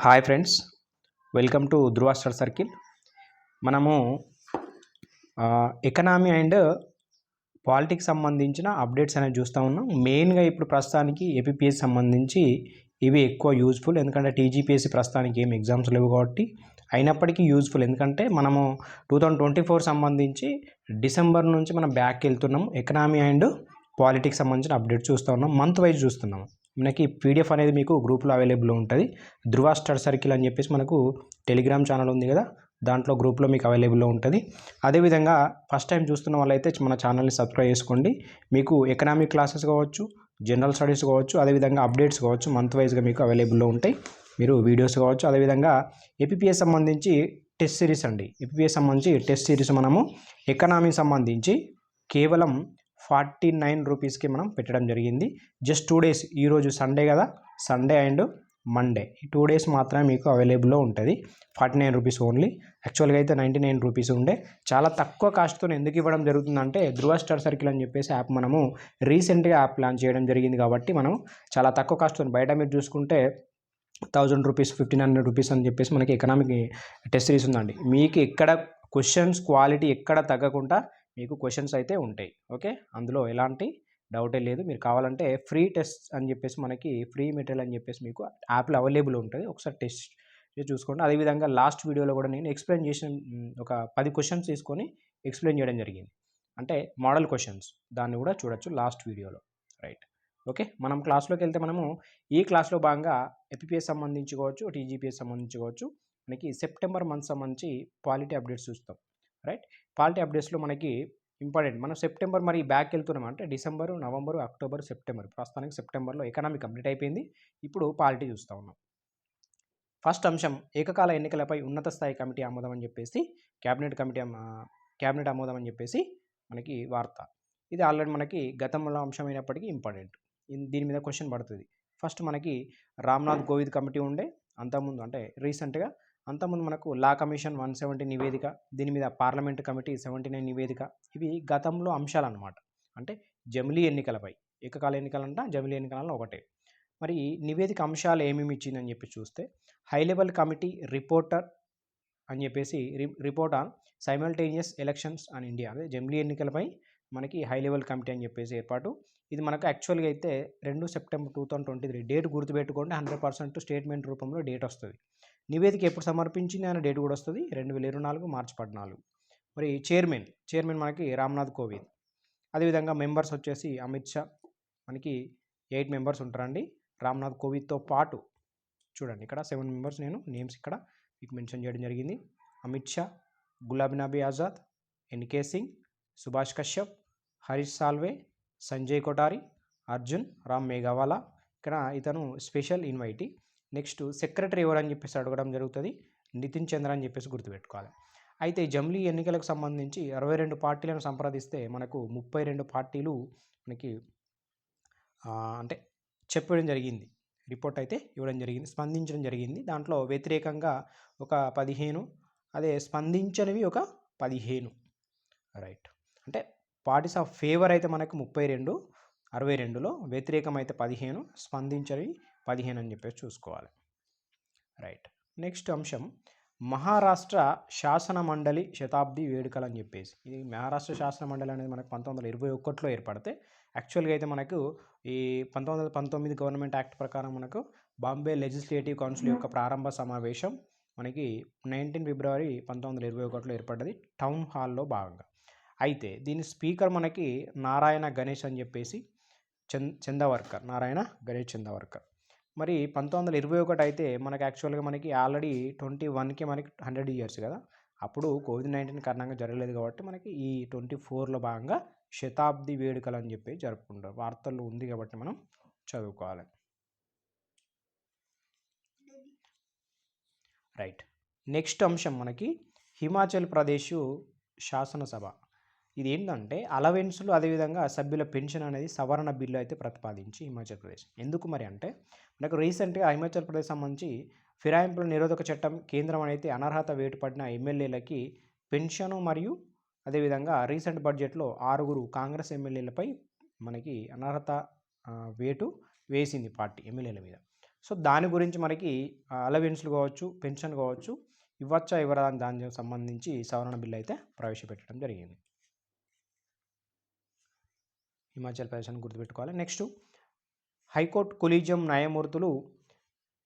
Hi friends, welcome to Dhruva study circle. మనము economy and politics సంబంధించిన updates అనేవి చూస్తూ ఉన్నాం. మెయిన్గా ఇప్పుడు ప్రస్తుతానికి ఏపీపీఎస్సీ సంబంధించి ఇవి ఎక్కువ యూజ్ఫుల్, ఎందుకంటే టీజీపీఎస్సీ ప్రస్తుతానికి ఏం ఎగ్జామ్స్ లేవు కాబట్టి. అయినప్పటికీ యూజ్ఫుల్, ఎందుకంటే మనము 2024 సంబంధించి డిసెంబర్ నుంచి మనం బ్యాక్ వెళ్తున్నాము. ఎకనామీ అండ్ పాలిటిక్స్ సంబంధించిన అప్డేట్ చూస్తూ ఉన్నాం, మంత్ వైజ్ చూస్తున్నాము. మనకి పీడిఎఫ్ అనేది మీకు గ్రూప్లో అవైలబుల్ ఉంటుంది. ధృవ స్టడీ సర్కిల్ అని చెప్పేసి మనకు టెలిగ్రామ్ ఛానల్ ఉంది కదా, దాంట్లో గ్రూప్లో మీకు అవైలబుల్లో ఉంటుంది. అదేవిధంగా ఫస్ట్ టైం చూస్తున్న వాళ్ళైతే మన ఛానల్ని సబ్స్క్రైబ్ చేసుకోండి. మీకు ఎకనామిక్ క్లాసెస్ కావచ్చు, జనరల్ స్టడీస్ కావచ్చు, అదేవిధంగా అప్డేట్స్ కావచ్చు, మంత్ వైజ్గా మీకు అవైలబుల్లో ఉంటాయి. మీరు వీడియోస్ కావచ్చు, అదేవిధంగా ఏపీపీఎస్ సంబంధించి టెస్ట్ సిరీస్ అండి. ఏపీపీఎస్ సంబంధించి టెస్ట్ సిరీస్ మనము ఎకనామీ సంబంధించి కేవలం 49 రూపీస్కి మనం పెట్టడం జరిగింది. జస్ట్ 2 డేస్, ఈరోజు సండే కదా, సండే అండ్ మండే, ఈ 2 డేస్ మాత్రమే మీకు అవైలబుల్లో ఉంటుంది. 49 రూపీస్ ఓన్లీ. యాక్చువల్గా అయితే 99 రూపీస్ ఉండే. చాలా తక్కువ కాస్ట్తో ఎందుకు ఇవ్వడం జరుగుతుందంటే, ధృవ స్టడీ సర్కిల్ అని చెప్పేసి యాప్ మనము రీసెంట్గా యాప్ లాంచ్ చేయడం జరిగింది కాబట్టి మనం చాలా తక్కువ కాస్ట్తో, బయట మీరు చూసుకుంటే 1000 రూపీస్, 1500 రూపీస్ అని చెప్పేసి మనకి ఎకనామిక్ టెస్ట్ సిరీస్ ఉందండి. మీకు ఎక్కడ క్వశ్చన్స్ క్వాలిటీ ఎక్కడ తగ్గకుండా మీకు క్వశ్చన్స్ అయితే ఉంటాయి. ఓకే, అందులో ఎలాంటి డౌటే లేదు. మీరు కావాలంటే ఫ్రీ టెస్ట్ అని చెప్పేసి మనకి ఫ్రీ మెటీరియల్ అని చెప్పేసి మీకు యాప్లో అవైలబుల్ ఉంటుంది. ఒకసారి టెస్ట్ చూసుకోండి. అదేవిధంగా లాస్ట్ వీడియోలో కూడా నేను ఎక్స్ప్లెయిన్ చేసిన ఒక 10 క్వశ్చన్స్ తీసుకొని ఎక్స్ప్లెయిన్ చేయడం జరిగింది, అంటే మోడల్ క్వశ్చన్స్. దాన్ని కూడా చూడొచ్చు లాస్ట్ వీడియోలో. Right, okay. మనం క్లాస్లోకి వెళ్తే మనము ఈ క్లాస్లో భాగంగా ఏపీపీఎస్ సంబంధించి కావచ్చు, టీజీపీఎస్ సంబంధించి కావచ్చు, మనకి సెప్టెంబర్ మంత్ సంబంధించి పాలిటీ అప్డేట్స్ చూస్తాం. రైట్, పాలిటీ అప్డేట్స్లో మనకి ఇంపార్టెంట్, మనం సెప్టెంబర్ మరి బ్యాక్ వెళ్తున్నాం అంటే డిసెంబరు, నవంబరు, అక్టోబర్, సెప్టెంబర్. ప్రస్తుతానికి సెప్టెంబర్లో ఎకనామిక్ కంప్లీట్ అయిపోయింది. ఇప్పుడు పాలిటీ చూస్తూ ఉన్నాం. ఫస్ట్ అంశం, ఏకకాల ఎన్నికలపై ఉన్నత స్థాయి కమిటీ ఆమోదం అని చెప్పేసి క్యాబినెట్ ఆమోదం అని చెప్పేసి మనకి వార్త. ఇది ఆల్రెడీ మనకి గతంలో అంశం అయినప్పటికీ ఇంపార్టెంట్, దీని మీద క్వశ్చన్ పడుతుంది. ఫస్ట్ మనకి రామ్నాథ్ కోవింద్ కమిటీ ఉండే అంతకుముందు, అంటే రీసెంట్గా. అంతకుముందు మనకు లా కమిషన్ 170 నివేదిక, దీని మీద పార్లమెంట్ కమిటీ 79 నివేదిక. ఇవి గతంలో అంశాలు అన్నమాట. అంటే జమిలీ ఎన్నికలపై, ఏకకాల ఎన్నికలంట జమిలీ ఎన్నికలలో ఒకటే. మరి నివేదిక అంశాలు ఏమేమి ఇచ్చిందని చెప్పి చూస్తే, హై లెవెల్ కమిటీ రిపోర్టర్ అని చెప్పేసి report on simultaneous elections on India, అదే జమిలీ ఎన్నికలపై మనకి హై లెవెల్ కమిటీ అని చెప్పేసి ఏర్పాటు. ఇది మనకు యాక్చువల్గా అయితే 2 సెప్టెంబర్ 2023 డేట్ గుర్తుపెట్టుకోండి. 100% స్టేట్మెంట్ రూపంలో డేట్ వస్తుంది. నివేదిక ఎప్పుడు సమర్పించింది అనే డేట్ కూడా వస్తుంది, 2024 మార్చి 14. మరి చైర్మన్ మనకి రామ్నాథ్ కోవింద్. అదేవిధంగా మెంబర్స్ వచ్చేసి అమిత్ షా, మనకి 8 మెంబర్స్ ఉంటారండి. రామ్నాథ్ కోవింద్తో పాటు చూడండి ఇక్కడ 7 మెంబర్స్ నేను నేమ్స్ ఇక్కడ మీకు మెన్షన్ చేయడం జరిగింది. అమిత్ షా, గులాబ్ నబీ ఆజాద్, ఎన్కే సింగ్, సుభాష్ కశ్యప్, హరీష్ సాల్వే, సంజయ్ కొఠారి, అర్జున్ రామ్ మేఘవాలా. ఇక్కడ ఇతను స్పెషల్ ఇన్వైటీ. నెక్స్ట్ సెక్రటరీ ఎవరని చెప్పేసి అడగడం జరుగుతుంది, నితిన్ చంద్ర అని చెప్పేసి గుర్తుపెట్టుకోవాలి. అయితే జమిలీ ఎన్నికలకు సంబంధించి 62 పార్టీలను సంప్రదిస్తే మనకు 32 పార్టీలు మనకి అంటే చెప్పడం జరిగింది, రిపోర్ట్ అయితే ఇవ్వడం జరిగింది, స్పందించడం జరిగింది. దాంట్లో వ్యతిరేకంగా ఒక 15, అదే స్పందించనివి ఒక 15. రైట్, అంటే పార్టీస్ ఆఫ్ ఫేవర్ అయితే మనకు 32, 62లో వ్యతిరేకం అయితే 15, స్పందించనివి 15 అని చెప్పేసి చూసుకోవాలి. రైట్, నెక్స్ట్ అంశం, మహారాష్ట్ర శాసన మండలి శతాబ్ది వేడుకలు అని చెప్పేసి. ఇది మహారాష్ట్ర శాసన మండలి అనేది మనకు 1921లో ఏర్పడితే, యాక్చువల్గా అయితే మనకు ఈ 1919 గవర్నమెంట్ యాక్ట్ ప్రకారం మనకు బాంబే లెజిస్లేటివ్ కౌన్సిల్ యొక్క ప్రారంభ సమావేశం మనకి 19 ఫిబ్రవరి 1921లో ఏర్పడ్డది, టౌన్ హాల్లో భాగంగా. అయితే దీని స్పీకర్ మనకి నారాయణ గణేష్ అని చెప్పేసి చందావర్కర్, నారాయణ గణేష్ చందావర్కర్. మరి 1921 అయితే మనకి యాక్చువల్గా మనకి ఆల్రెడీ 21కి మనకి 100 ఇయర్స్ కదా, అప్పుడు కోవిడ్-19 కారణంగా జరగలేదు కాబట్టి మనకి ఈ 24లో భాగంగా శతాబ్ది వేడుకలు అని చెప్పి జరుపుకుంటారు. వార్తల్లో ఉంది కాబట్టి మనం చదువుకోవాలి. రైట్, నెక్స్ట్ అంశం మనకి హిమాచల్ ప్రదేశ్ శాసనసభ. ఇది ఏంటంటే అలవెన్సులు, అదేవిధంగా సభ్యుల పెన్షన్ అనేది సవరణ బిల్లు అయితే ప్రతిపాదించి హిమాచల్ ప్రదేశ్. ఎందుకు మరి అంటే, మనకు రీసెంట్గా హిమాచల్ ప్రదేశ్ సంబంధించి ఫిరాయింపుల నిరోధక చట్టం కేంద్రం అయితే అనర్హత వేటుపడిన ఎమ్మెల్యేలకి పెన్షను, మరియు అదేవిధంగా రీసెంట్ బడ్జెట్లో 6 కాంగ్రెస్ ఎమ్మెల్యేలపై మనకి అనర్హత వేటు వేసింది పార్టీ ఎమ్మెల్యేల మీద. సో దాని గురించి మనకి అలవెన్స్లు కావచ్చు, పెన్షన్ కావచ్చు, ఇవ్వచ్చా ఇవ్వరా అని దానికి సంబంధించి సవరణ బిల్లు అయితే ప్రవేశపెట్టడం జరిగింది. హిమాచల్ ప్రదేశ్ అని గుర్తుపెట్టుకోవాలి. నెక్స్ట్, హైకోర్టు కొలీజియం న్యాయమూర్తులు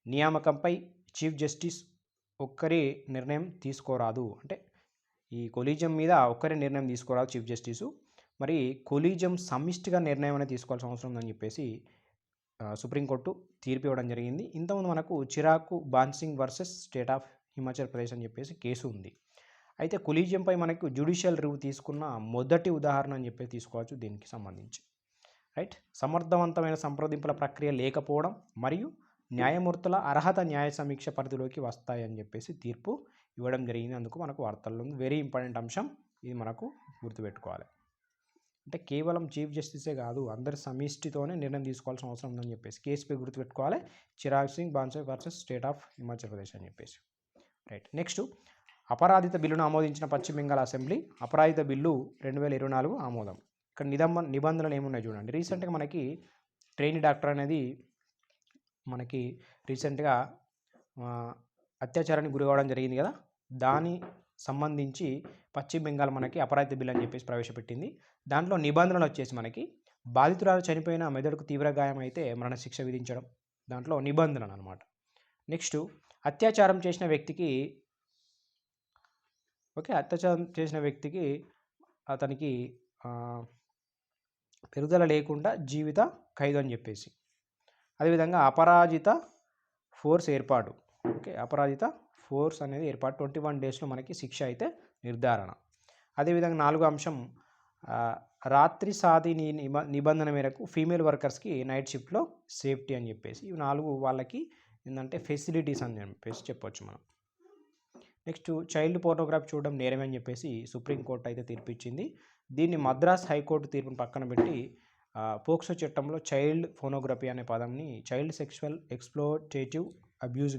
నియామకంపై చీఫ్ జస్టిస్ ఒక్కరి నిర్ణయం తీసుకోరాదు. అంటే ఈ కొలీజియం మీద ఒక్కరి నిర్ణయం తీసుకోరాదు చీఫ్ జస్టిసు. మరి కొలీజియం సమిష్టిగా నిర్ణయం అనేది తీసుకోవాల్సిన అవసరం ఉందని చెప్పేసి సుప్రీంకోర్టు తీర్పు ఇవ్వడం జరిగింది. ఇంతకుముందు మనకు చిరాకు బాన్సింగ్ versus state of Himachal Pradesh అని చెప్పేసి కేసు ఉంది. అయితే కొలీజియంపై మనకు జ్యుడిషియల్ రివ్యూ తీసుకున్న మొదటి ఉదాహరణ అని చెప్పి తీసుకోవచ్చు దీనికి సంబంధించి. రైట్, సమర్థవంతమైన సంప్రదింపుల ప్రక్రియ లేకపోవడం మరియు న్యాయమూర్తుల అర్హత న్యాయ సమీక్ష పరిధిలోకి వస్తాయని చెప్పేసి తీర్పు ఇవ్వడం జరిగింది. అందుకు మనకు వార్తల్లో ఉంది. వెరీ ఇంపార్టెంట్ అంశం ఇది, మనకు గుర్తుపెట్టుకోవాలి. అంటే కేవలం చీఫ్ జస్టిసే కాదు, అందరి సమిష్టితోనే నిర్ణయం తీసుకోవాల్సిన అవసరం ఉందని చెప్పేసి కేసుపై గుర్తుపెట్టుకోవాలి. Chirag Singh bonsai versus state of Himachal Pradesh అని చెప్పేసి. రైట్, నెక్స్ట్, అపరాధిత బిల్లును ఆమోదించిన పశ్చిమ బెంగాల్ అసెంబ్లీ. అపరాధిత బిల్లు 2024 ఆమోదం. ఇక్కడ నిబంధనలు ఏమున్నాయి చూడండి. రీసెంట్గా మనకి ట్రైనీ డాక్టర్ అనేది మనకి రీసెంట్గా అత్యాచారానికి గురి కావడం జరిగింది కదా, దాని సంబంధించి పశ్చిమ బెంగాల్ మనకి అపరాధిత బిల్ అని చెప్పేసి ప్రవేశపెట్టింది. దాంట్లో నిబంధనలు వచ్చేసి మనకి బాధితురాలు చనిపోయిన మెదడుకు తీవ్ర గాయం అయితే మరణశిక్ష విధించడం, దాంట్లో నిబంధనలు అనమాట. నెక్స్ట్, అత్యాచారం చేసిన వ్యక్తికి అతనికి పెరుగుదల లేకుండా జీవిత ఖైదు అని చెప్పేసి. అదేవిధంగా అపరాజిత ఫోర్స్ ఏర్పాటు. అపరాజిత ఫోర్స్ అనేది ఏర్పాటు 21 డేస్లో మనకి శిక్ష అయితే నిర్ధారణ. అదేవిధంగా 4వ అంశం, రాత్రి సాధి నిబంధన మేరకు ఫీమేల్ వర్కర్స్కి నైట్ షిఫ్ట్లో సేఫ్టీ అని చెప్పేసి. ఇవి 4 వాళ్ళకి ఏంటంటే ఫెసిలిటీస్ అని చెప్పేసి చెప్పొచ్చు మనం. నెక్స్ట్, చైల్డ్ పోర్నోగ్రఫీ చూడడం నేరమే అని చెప్పేసి సుప్రీంకోర్టు అయితే తీర్పిచ్చింది. దీన్ని మద్రాస్ హైకోర్టు తీర్పును పక్కన పెట్టి పోక్సో చట్టంలో చైల్డ్ ఫోనోగ్రఫీ అనే పదంని చైల్డ్ సెక్షువల్ ఎక్స్ప్లోటేటివ్ అబ్యూజ్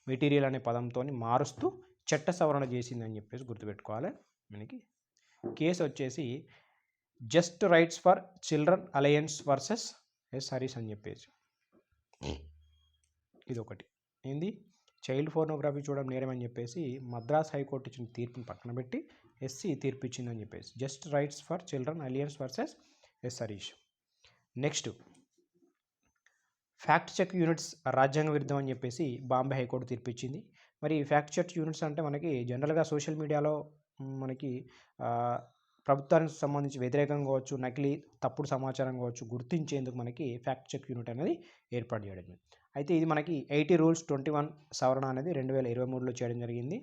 మెటీరియల్ అనే పదంతో మారుస్తూ చట్ట సవరణ చేసిందని చెప్పేసి గుర్తుపెట్టుకోవాలి. మనకి కేసు వచ్చేసి Just Rights for Children Alliance versus S Harish అని చెప్పేసి. ఇది ఒకటి ఏంది, చైల్డ్ ఫోర్నోగ్రఫీ చూడడం నేరం అని చెప్పేసి మద్రాస్ హైకోర్టు ఇచ్చిన తీర్పుని పక్కన పెట్టి ఎస్సీ తీర్పు ఇచ్చిందని చెప్పేసి Just Rights for Children Alliance versus S Harish. Next, fact check units రాజ్యాంగ విరుద్ధం అని చెప్పేసి బాంబే హైకోర్టు తీర్పు ఇచ్చింది. మరి ఫ్యాక్ట్ చెక్ యూనిట్స్ అంటే మనకి జనరల్గా సోషల్ మీడియాలో మనకి ప్రభుత్వానికి సంబంధించి వ్యతిరేకంగా కావచ్చు, నకిలీ తప్పుడు సమాచారం కావచ్చు గుర్తించేందుకు మనకి ఫ్యాక్ట్ చెక్ యూనిట్ అనేది ఏర్పాటు చేయడం. అయితే ఇది మనకి 80 రూల్స్ 21 సవరణ అనేది 2023లో చేయడం జరిగింది.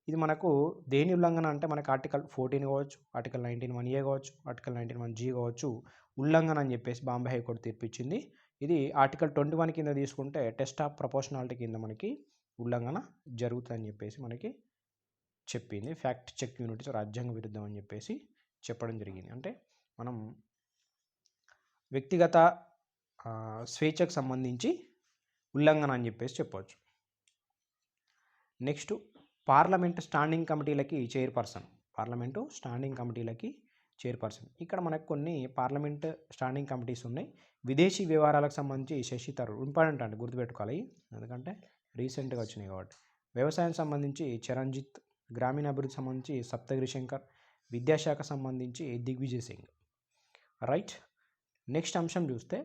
ఇది మనకు దేని ఉల్లంఘన అంటే మనకి ఆర్టికల్ 14 కావచ్చు, ఆర్టికల్ 19(1)A కావచ్చు, ఆర్టికల్ 19(1)G కావచ్చు ఉల్లంఘన అని చెప్పేసి బాంబే హైకోర్టు తీర్పు ఇచ్చింది. ఇది ఆర్టికల్ 21 కింద తీసుకుంటే టెస్ట్ ఆఫ్ ప్రపోర్షనాలిటీ కింద మనకి ఉల్లంఘన జరుగుతుందని చెప్పేసి మనకి చెప్పింది. ఫ్యాక్ట్ చెక్ యూనిట్స్ రాజ్యాంగ విరుద్ధం అని చెప్పేసి చెప్పడం జరిగింది. అంటే మనం వ్యక్తిగత స్వేచ్ఛకు సంబంధించి ఉల్లంఘన అని చెప్పేసి చెప్పవచ్చు. నెక్స్ట్, పార్లమెంట్ స్టాండింగ్ కమిటీలకి చైర్పర్సన్. ఇక్కడ మనకు కొన్ని పార్లమెంట్ స్టాండింగ్ కమిటీస్ ఉన్నాయి. విదేశీ వ్యవహారాలకు సంబంధించి శశి థరూర్ ఇంపార్టెంట్ అండి, గుర్తుపెట్టుకోవాలి ఎందుకంటే రీసెంట్గా వచ్చినాయి కాబట్టి. వ్యవసాయం సంబంధించి చరణ్జిత్, గ్రామీణాభివృద్ధి సంబంధించి సప్తగిరి శంకర్, విద్యాశాఖ సంబంధించి దిగ్విజయ్ సింగ్. రైట్, నెక్స్ట్ అంశం చూస్తే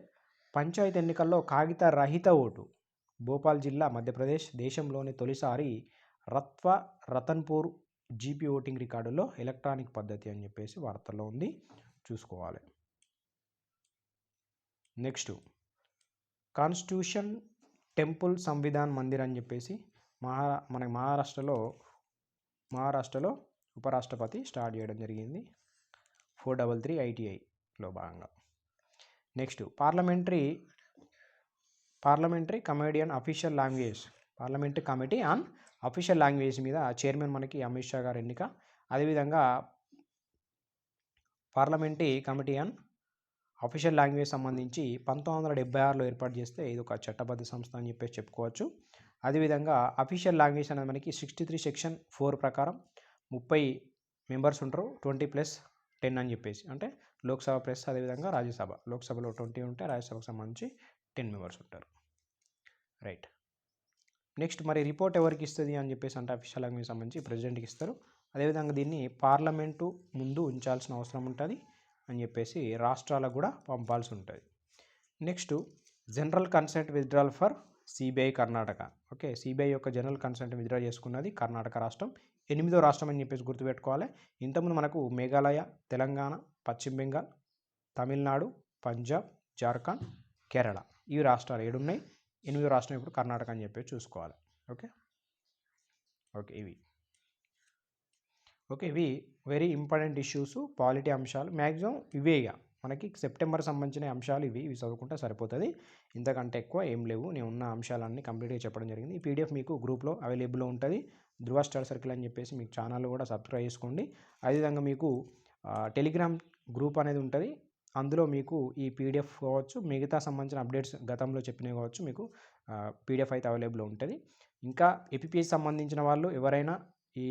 పంచాయతీ ఎన్నికల్లో కాగిత రహిత ఓటు. భోపాల్ జిల్లా మధ్యప్రదేశ్ దేశంలోని తొలిసారి రతన్పూర్ జీపీ ఓటింగ్ రికార్డులో ఎలక్ట్రానిక్ పద్ధతి అని చెప్పేసి వార్తల్లో ఉంది, చూసుకోవాలి. Next, constitution temple Samvidhan Mandir అని చెప్పేసి మన మహారాష్ట్రలో ఉపరాష్ట్రపతి స్టార్ట్ చేయడం జరిగింది 433 ITIలో భాగంగా. Next, parliamentary committee on official language మీద చైర్మన్ మనకి అమిత్ షా గారు ఎన్నిక. అదేవిధంగా parliamentary committee on official language సంబంధించి 1976లో ఏర్పాటు చేస్తే ఇది ఒక చట్టబద్ధ సంస్థ అని చెప్పేసి చెప్పుకోవచ్చు. అదేవిధంగా అఫీషియల్ లాంగ్వేజ్ అనేది మనకి 63 సెక్షన్ 4 ప్రకారం 30 మెంబర్స్ ఉంటారు, 20+10 అని చెప్పేసి. అంటే లోక్సభ ప్లస్ అదేవిధంగా రాజ్యసభ. లోక్సభలో 20 ఉంటే రాజ్యసభకు సంబంధించి 10 మెంబర్స్ ఉంటారు. రైట్. నెక్స్ట్ మరి రిపోర్ట్ ఎవరికి ఇస్తుంది అని చెప్పేసి అంటే అఫీషియల్ లాంగ్వేజ్ సంబంధించి ప్రెసిడెంట్కి ఇస్తారు. అదేవిధంగా దీన్ని పార్లమెంటు ముందు ఉంచాల్సిన అవసరం ఉంటుంది అని చెప్పేసి రాష్ట్రాలకు కూడా పంపాల్సి ఉంటుంది. Next general consent withdrawal for CBI Karnataka. Okay, CBI యొక్క జనరల్ కన్సెంట్ విత్డ్రా చేసుకున్నది కర్ణాటక రాష్ట్రం. 8వ రాష్ట్రం అని చెప్పేసి గుర్తుపెట్టుకోవాలి. ఇంతకుముందు మనకు మేఘాలయ, తెలంగాణ, పశ్చిమ బెంగాల్, తమిళనాడు, పంజాబ్, జార్ఖండ్, కేరళ ఈ రాష్ట్రాలు 7 ఉన్నాయి. 8వ రాష్ట్రం ఇప్పుడు కర్ణాటక అని చెప్పేసి చూసుకోవాలి. ఓకే ఇవి వెరీ ఇంపార్టెంట్ ఇష్యూస్, పాలిటీ అంశాలు మ్యాక్సిమం ఇవే. ఇక మనకి సెప్టెంబర్ సంబంధించిన అంశాలు ఇవి చదువుకుంటే సరిపోతుంది. ఇంతకంటే ఎక్కువ ఏం లేవు. నేను ఉన్న అంశాలన్నీ కంప్లీట్గా చెప్పడం జరిగింది. ఈ పీడిఎఫ్ మీకు గ్రూప్లో అవైలబుల్లో ఉంటుంది. ధృవ స్టడీ సర్కిల్ అని చెప్పేసి మీకు ఛానల్ కూడా సబ్స్క్రైబ్ చేసుకోండి. అదేవిధంగా మీకు టెలిగ్రామ్ గ్రూప్ అనేది ఉంటుంది. అందులో మీకు ఈ పీడిఎఫ్ కావచ్చు, మిగతా సంబంధించిన అప్డేట్స్ గతంలో చెప్పినవి కావచ్చు, మీకు పీడిఎఫ్ అయితే అవైలబుల్లో ఉంటుంది. ఇంకా ఏపీపీఎస్సి సంబంధించిన వాళ్ళు ఎవరైనా ఈ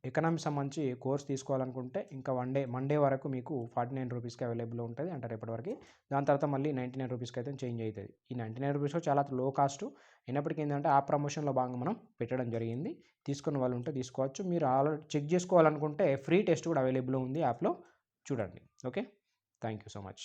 ఎకనామిక్స్ సంబంధించి కోర్స్ తీసుకోవాలనుకుంటే ఇంకా మండే వరకు మీకు 49 రూపీస్కి అవైలబుల్లో ఉంటుంది, అంటే రేపటి వరకు. దాని తర్వాత మళ్ళీ 99 రూపీస్కి అయితే చేంజ్ అవుతుంది. ఈ 99 రూపీస్ చాలా లో కాస్ట్ అయినప్పటికీ ఏంటంటే ఆ ప్రమోషన్లో భాగంగా మనం పెట్టడం జరిగింది. తీసుకున్న వాళ్ళు ఉంటే తీసుకోవచ్చు. మీరు ఆల్రెడీ చెక్ చేసుకోవాలనుకుంటే ఫ్రీ టెస్ట్ కూడా అవైలబుల్లో ఉంది యాప్లో, చూడండి. Okay, thank you so much.